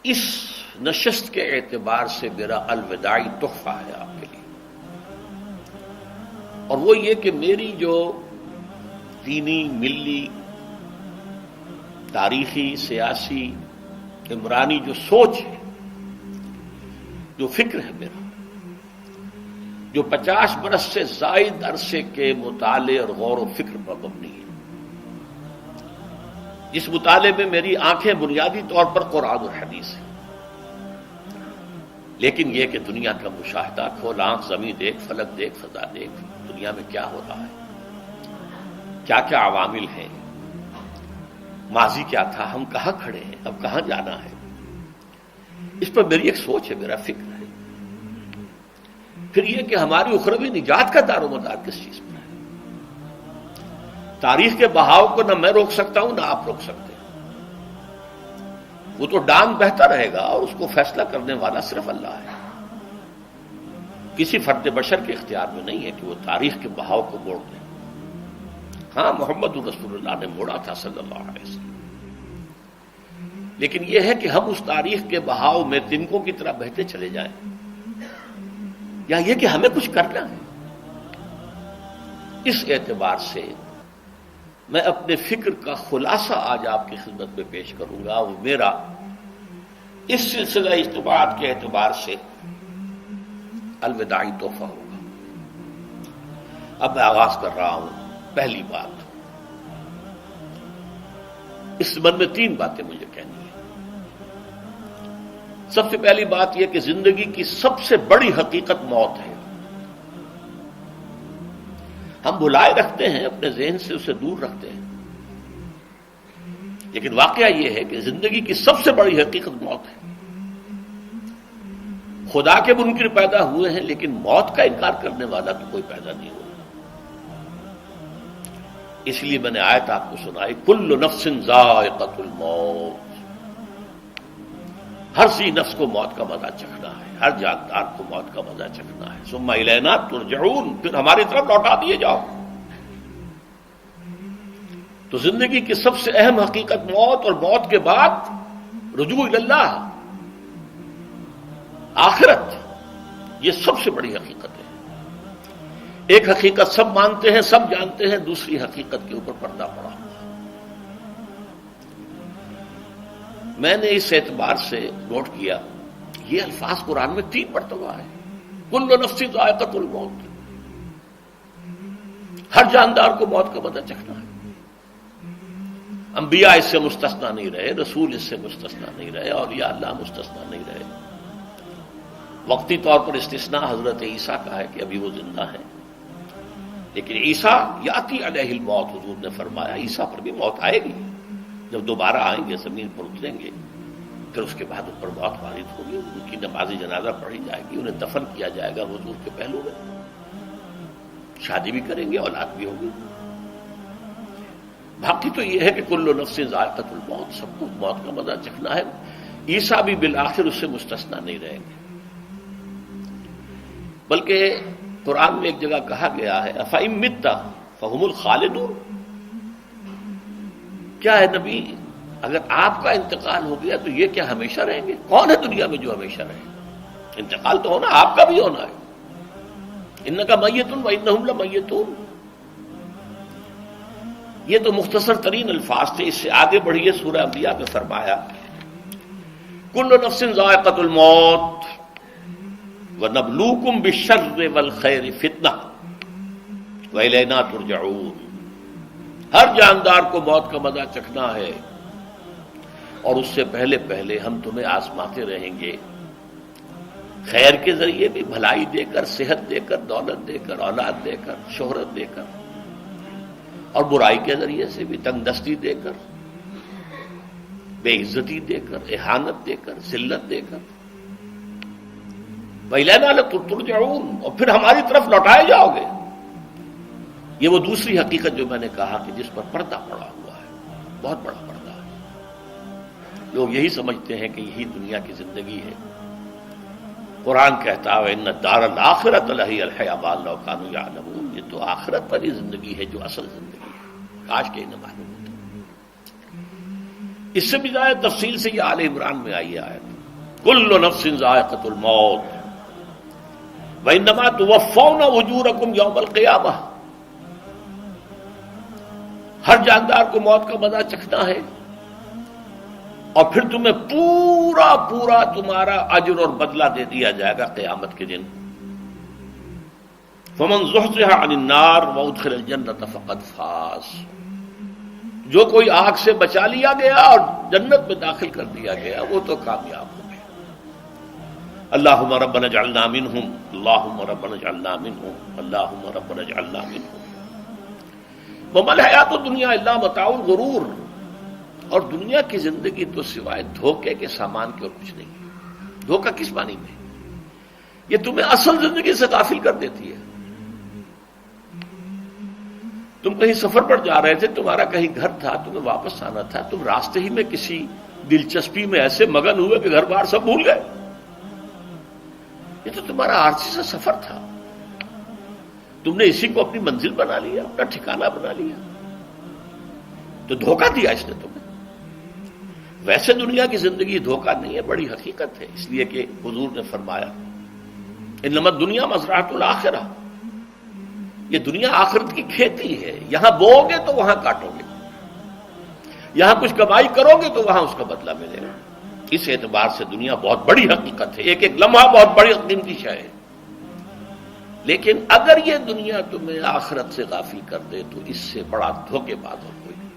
اس نشست کے اعتبار سے میرا الوداعی تحفہ ہے آپ کے لیے، اور وہ یہ کہ میری جو دینی، ملی، تاریخی، سیاسی، عمرانی جو سوچ ہے، جو فکر ہے میرا، جو 50 برس سے زائد عرصے کے مطالعے اور غور و فکر پر مبنی ہے، جس مطالعے میں میری آنکھیں بنیادی طور پر قرآن اور حدیث ہیں، لیکن یہ کہ دنیا کا مشاہدہ، کھول آنکھ، زمین دیکھ، فلک دیکھ، فضا دیکھ، دنیا میں کیا ہو رہا ہے، کیا کیا عوامل ہیں، ماضی کیا تھا، ہم کہاں کھڑے ہیں، اب کہاں جانا ہے، اس پر میری ایک سوچ ہے، میرا فکر ہے۔ پھر یہ کہ ہماری اخروی نجات کا دار و مدار کس چیز پر ہے۔ تاریخ کے بہاؤ کو نہ میں روک سکتا ہوں، نہ آپ روک سکتے ہیں، وہ تو ڈانگ بہتا رہے گا، اور اس کو فیصلہ کرنے والا صرف اللہ ہے۔ کسی فرد بشر کے اختیار میں نہیں ہے کہ وہ تاریخ کے بہاؤ کو موڑ دے۔ ہاں، محمد رسول اللہ نے موڑا تھا صلی اللہ علیہ وسلم، لیکن یہ ہے کہ ہم اس تاریخ کے بہاؤ میں تنکوں کی طرح بہتے چلے جائیں، یا یہ کہ ہمیں کچھ کرنا ہے۔ اس اعتبار سے میں اپنے فکر کا خلاصہ آج آپ کی خدمت میں پیش کروں گا، وہ میرا اس سلسلہ اجتماعات کے اعتبار سے الوداعی تحفہ ہوگا۔ اب میں آغاز کر رہا ہوں۔ پہلی بات، اس سبب میں 3 باتیں مجھے کہنی ہیں۔ سب سے پہلی بات یہ کہ زندگی کی سب سے بڑی حقیقت موت ہے۔ ہم بھلائے رکھتے ہیں، اپنے ذہن سے اسے دور رکھتے ہیں، لیکن واقعہ یہ ہے کہ زندگی کی سب سے بڑی حقیقت موت ہے۔ خدا کے منکر پیدا ہوئے ہیں، لیکن موت کا انکار کرنے والا تو کوئی پیدا نہیں ہوا۔ اس لیے میں نے آیت آپ کو سنائی، کل نفس ذائقۃ الموت، ہر سی نفس کو موت کا مزہ چکھنا ہے، ہر جاندار کو موت کا مزہ چکھنا ہے۔ ثم الینا ترجعون، پھر ہماری طرف لوٹا دیے جاؤ۔ تو زندگی کی سب سے اہم حقیقت موت، اور موت کے بعد رجوع الی اللہ، آخرت، یہ سب سے بڑی حقیقت ہے۔ ایک حقیقت سب مانتے ہیں، سب جانتے ہیں، دوسری حقیقت کے اوپر پردہ پڑا۔ میں نے اس اعتبار سے نوٹ کیا، یہ الفاظ قرآن میں 3 مرتبہ ہے، کل نفس ذائقۃ الموت، ہر جاندار کو موت کا مزہ چکھنا ہے۔ انبیاء اس سے مستثنا نہیں رہے، رسول اس سے مستثنا نہیں رہے، اولیاء اللہ مستثنا نہیں رہے۔ وقتی طور پر استثناء حضرت عیسیٰ کا ہے کہ ابھی وہ زندہ ہیں، لیکن عیسیٰ یاتی علیہ الموت، حضور نے فرمایا عیسیٰ پر بھی موت آئے گی، جب دوبارہ آئیں گے، زمین پر اتریں گے، پھر اس کے بعد ان پر موت وارد ہوگی، ان کی نماز جنازہ پڑھی جائے گی، انہیں دفن کیا جائے گا حضور کے پہلو میں، شادی بھی کریں گے، اولاد بھی ہوگی۔ باقی تو یہ ہے کہ کل نفس ذائقۃ الموت، سب کو موت کا مزہ چکھنا ہے۔ عیسیٰ بھی بالآخر اس سے مستثنا نہیں رہیں گے، بلکہ قرآن میں ایک جگہ کہا گیا ہے أَفَإِن مِتَّ فَهُمُ الْخَالِدُونَ، کیا ہے نبی، اگر آپ کا انتقال ہو گیا تو یہ کیا ہمیشہ رہیں گے؟ کون ہے دنیا میں جو ہمیشہ رہے؟ انتقال تو ہونا، آپ کا بھی ہونا ہے۔ إِنَّكَ مَيِّتٌ وَإِنَّهُمْ لَمَيِّتُونَ۔ یہ تو مختصر ترین الفاظ تھے۔ اس سے آگے بڑھیے، سورہ انبیاء میں فرمایا کل نفس ذائقۃ الموت وَنَبْلُوكُمْ بِالشَّرِّ وَالْخَيْرِ فِتْنَةً وَإِلَيْنَا تُرْجَعُونَ، ہر جاندار کو موت کا مزہ چکھنا ہے، اور اس سے پہلے پہلے ہم تمہیں آزماتے رہیں گے، خیر کے ذریعے بھی، بھلائی دے کر، صحت دے کر، دولت دے کر، اولاد دے کر، شہرت دے کر، اور برائی کے ذریعے سے بھی، تنگ دستی دے کر، بے عزتی دے کر، اہانت دے کر، ذلت دے کر، وَإِلَيْنَا تُرْجَعُونَ، اور پھر ہماری طرف لوٹائے جاؤ گے۔ یہ وہ دوسری حقیقت جو میں نے کہا کہ جس پر پردہ پڑا ہوا ہے، بہت بڑا پردہ ہے۔ لوگ یہی سمجھتے ہیں کہ یہی دنیا کی زندگی ہے۔ قرآن کہتا ہے إِنَّ الدَّارَ الْآخِرَةَ لَهِيَ الْحَيَوَانُ لَوْ كَانُوا يَعْلَمُونَ، یہ تو آخرت پر ہی زندگی ہے جو اصل زندگی ہے، کاش کہ انہیں معلوم ہوتا۔ اس سے بھی زیادہ تفصیل سے یہ آل عمران میں آئی آیت، کل نفس ذائقۃ الموت وانما توفون اجورکم یوم القیامہ، ہر جاندار کو موت کا مزہ چکھنا ہے اور پھر تمہیں پورا پورا تمہارا اجر اور بدلہ دے دیا جائے گا قیامت کے دن۔ فمن زحزح عن النار وادخل الجنۃ فقد فاز، جو کوئی آگ سے بچا لیا گیا اور جنت میں داخل کر دیا گیا وہ تو کامیاب ہو گیا۔ اللہم ربنا اجعلنا منہم، اللہم ربنا اجعلنا منہم، اللہم ربنا اجعلنا منہم۔ وما الحیات الدنیا الا متاع الغرور، اور دنیا کی زندگی تو سوائے دھوکے کے سامان کے اور کچھ نہیں ہے۔ دھوکہ کس معنی میں؟ یہ تمہیں اصل زندگی سے غافل کر دیتی ہے۔ تم کہیں سفر پر جا رہے تھے، تمہارا کہیں گھر تھا، تمہیں واپس آنا تھا، تم راستے ہی میں کسی دلچسپی میں ایسے مگن ہوئے کہ گھر بار سب بھول گئے۔ یہ تو تمہارا عارضی سا سفر تھا، تم نے اسی کو اپنی منزل بنا لیا، اپنا ٹھکانہ بنا لیا، تو دھوکہ دیا اس نے تمہیں۔ ویسے دنیا کی زندگی دھوکہ نہیں ہے، بڑی حقیقت ہے، اس لیے کہ حضور نے فرمایا انما الدنیا مزرعۃ الآخرہ، یہ دنیا آخرت کی کھیتی ہے، یہاں بو گے تو وہاں کاٹو گے، یہاں کچھ کمائی کرو گے تو وہاں اس کا بدلہ ملے گا۔ اس اعتبار سے دنیا بہت بڑی حقیقت ہے، ایک ایک لمحہ بہت بڑی قیمتی شے ہے، لیکن اگر یہ دنیا تمہیں آخرت سے غافل کر دے تو اس سے بڑا دھوکے باز اور کوئی نہیں۔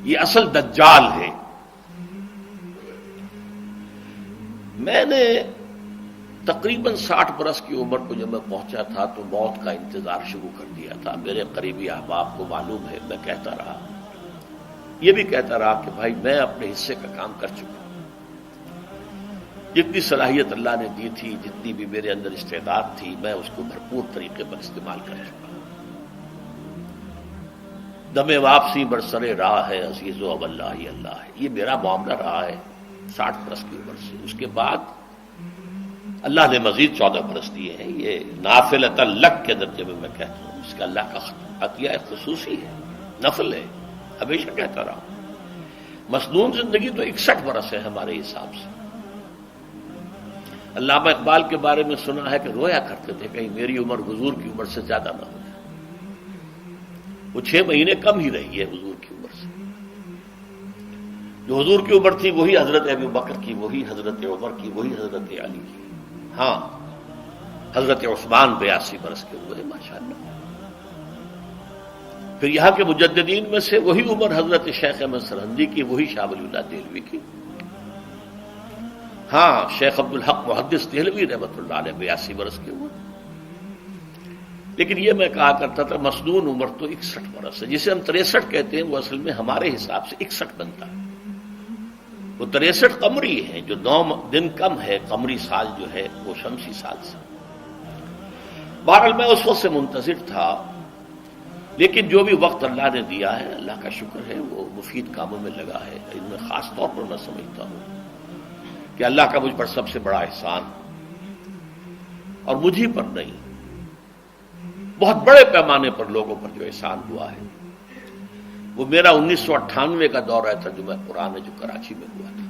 یہ اصل دجال ہے۔ میں نے تقریباً 60 برس کی عمر کو جب میں پہنچا تھا تو موت کا انتظار شروع کر دیا تھا۔ میرے قریبی احباب کو معلوم ہے، میں کہتا رہا، یہ بھی کہتا رہا کہ بھائی میں اپنے حصے کا کام کر چکا ہوں، جتنی صلاحیت اللہ نے دی تھی، جتنی بھی میرے اندر استعداد تھی، میں اس کو بھرپور طریقے پر استعمال کر چکا ہوں۔ دم واپسی برسرے راہ ہے عزیز و اب اللہ ہی اللہ ہے، یہ میرا معاملہ رہا ہے 60 برس کی عمر سے۔ اس کے بعد اللہ نے مزید 14 برس دیے ہیں، یہ نافلۃ لک کے درجے میں کہتا ہوں، اس کا اللہ کا عطیہ خصوصی ہے، نفل ہے، ہمیشہ کہتا رہا ہوں۔ مسنون زندگی تو 61 برس ہے ہمارے حساب سے۔ علامہ اقبال کے بارے میں سنا ہے کہ رویا کرتے تھے کہیں میری عمر حضور کی عمر سے زیادہ نہ ہو جائے۔ وہ 6 مہینے کم ہی رہی ہے حضور کی عمر سے۔ جو حضور کی عمر تھی وہی حضرت ابو بکر کی، وہی حضرت عمر کی، وہی حضرت علی کی۔ ہاں، حضرت عثمان 82 برس کے ہوئے ماشاءاللہ۔ پھر یہاں کے مجددین میں سے وہی عمر حضرت شیخ احمد سرہندی کی، وہی شاہ ولی اللہ دہلوی کی۔ ہاں، شیخ عبدالحق محدث دہلوی رحمۃ اللہ علیہ 82 برس کے ہوئے۔ لیکن یہ میں کہا کرتا تھا مسنون عمر تو 61 برس ہے، جسے ہم 63 کہتے ہیں وہ اصل میں ہمارے حساب سے 61 بنتا ہے۔ وہ 63 قمری ہیں، جو 9 دن کم ہے، قمری سال جو ہے وہ شمسی سال سے۔ بہرحال میں اس وقت سے منتظر تھا، لیکن جو بھی وقت اللہ نے دیا ہے اللہ کا شکر ہے، وہ مفید کاموں میں لگا ہے۔ ان میں خاص طور پر میں سمجھتا ہوں کہ اللہ کا مجھ پر سب سے بڑا احسان، اور مجھ ہی پر نہیں، بہت بڑے پیمانے پر لوگوں پر جو احسان ہوا ہے، وہ میرا 1998 کا دورہ ترجمہ قرآن ہے جو کراچی میں ہوا تھا۔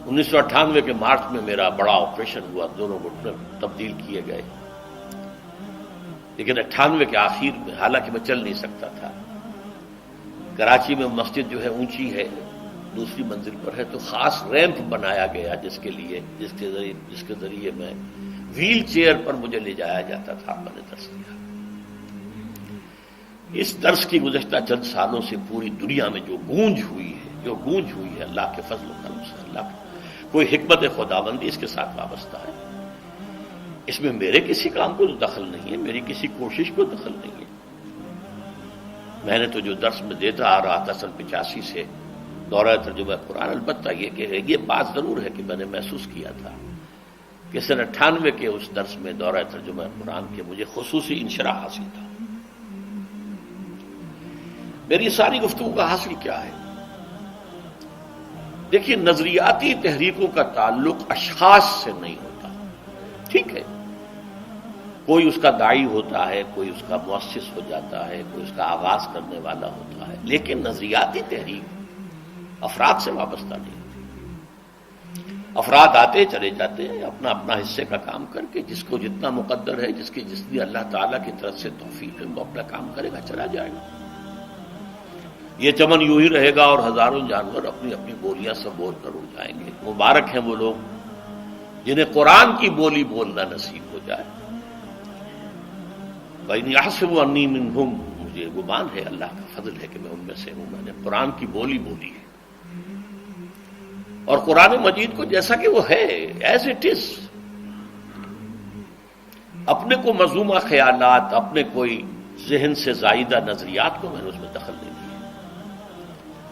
1998 کے مارچ میں میرا بڑا آپریشن ہوا، دونوں گھٹنے تبدیل کیے گئے، لیکن 98 کے آخر میں، حالانکہ میں چل نہیں سکتا تھا، کراچی میں مسجد جو ہے اونچی ہے، دوسری منزل پر ہے، تو خاص ریمپ بنایا گیا جس کے ذریعے میں ویل چیئر پر مجھے لے جایا جاتا تھا۔ میں نے درس دیا۔ اس درس کی گزشتہ چند سالوں سے پوری دنیا میں جو گونج ہوئی ہے اللہ کے فضل و کرم سے، اللہ کی کوئی حکمت خداوندی اس کے ساتھ وابستہ ہے۔ اس میں میرے کسی کام کو دخل نہیں ہے، میری کسی کوشش کو دخل نہیں ہے۔ میں نے تو جو درس میں دیتا آ رہا تھا سن 85 سے دورہ ترجمہ قرآن، البتہ یہ بات ضرور ہے کہ میں نے محسوس کیا تھا کہ سن 98 کے اس درس میں دورہ ترجمہ قرآن کے مجھے خصوصی انشراح حاصل تھا۔ میری ساری گفتگو کا حاصل کیا ہے؟ دیکھیے، نظریاتی تحریکوں کا تعلق اشخاص سے نہیں ہوتا، ٹھیک ہے، کوئی اس کا داعی ہوتا ہے، کوئی اس کا مؤسس ہو جاتا ہے، کوئی اس کا آغاز کرنے والا ہوتا ہے، لیکن نظریاتی تحریک افراد سے وابستہ نہیں ہوتی۔ افراد آتے چلے جاتے ہیں اپنا اپنا حصے کا کام کر کے، جس کو جتنا مقدر ہے، جس کی جتنی اللہ تعالیٰ کی طرف سے توفیق ہے، وہ اپنا کام کرے گا، چلا جائے گا۔ یہ چمن یوں ہی رہے گا اور ہزاروں جانور اپنی اپنی بولیاں سب بول کر اڑ جائیں گے۔ مبارک ہیں وہ لوگ جنہیں قرآن کی بولی بولنا نصیب ہو جائے۔ وَإِنْ يَحْسَبُ أَنِّي مِنْهُمْ، مجھے گمان ہے، اللہ کا فضل ہے کہ میں ان میں سے ہوں، میں نے قرآن کی بولی بولی ہے، اور قرآن مجید کو جیسا کہ وہ ہے، ایز اٹ از، اپنے کو مذمومہ خیالات، اپنے کوئی ذہن سے زائدہ نظریات کو میں نے اس میں دخل نہیں دیا،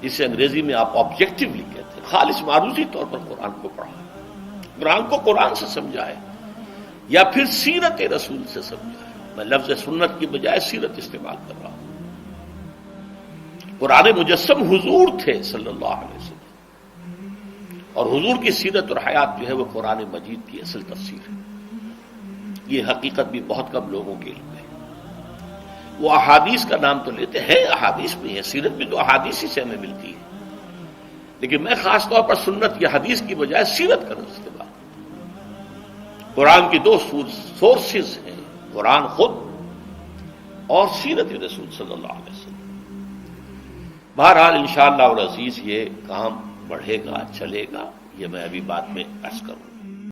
جسے انگریزی میں آپ آبجیکٹیولی کہتے ہیں، خالص معروضی طور پر قرآن کو پڑھا، قرآن کو قرآن سے سمجھا ہے، یا پھر سیرت رسول سے سمجھا ہے۔ میں لفظ سنت کی بجائے سیرت استعمال کر رہا ہوں۔ قرآن مجسم حضور تھے صلی اللہ علیہ وسلم، اور حضور کی سیرت اور حیات جو ہے وہ قرآن مجید کی اصل تفسیر ہے۔ یہ حقیقت بھی بہت کم لوگوں کے علم ہے۔ وہ احادیث کا نام تو لیتے ہیں، احادیث بھی ہے، سیرت بھی تو احادیث ہی سے ہمیں ملتی ہے، لیکن میں خاص طور پر سنت یا حدیث کی بجائے سیرت کا استعمال۔ قرآن کی دو سورسز ہیں، قرآن خود اور سیرت رسول صلی اللہ علیہ وسلم۔ بہرحال انشاءاللہ العزیز یہ کام بڑھے گا، چلے گا، یہ میں ابھی بعد میں عرض کروں گا۔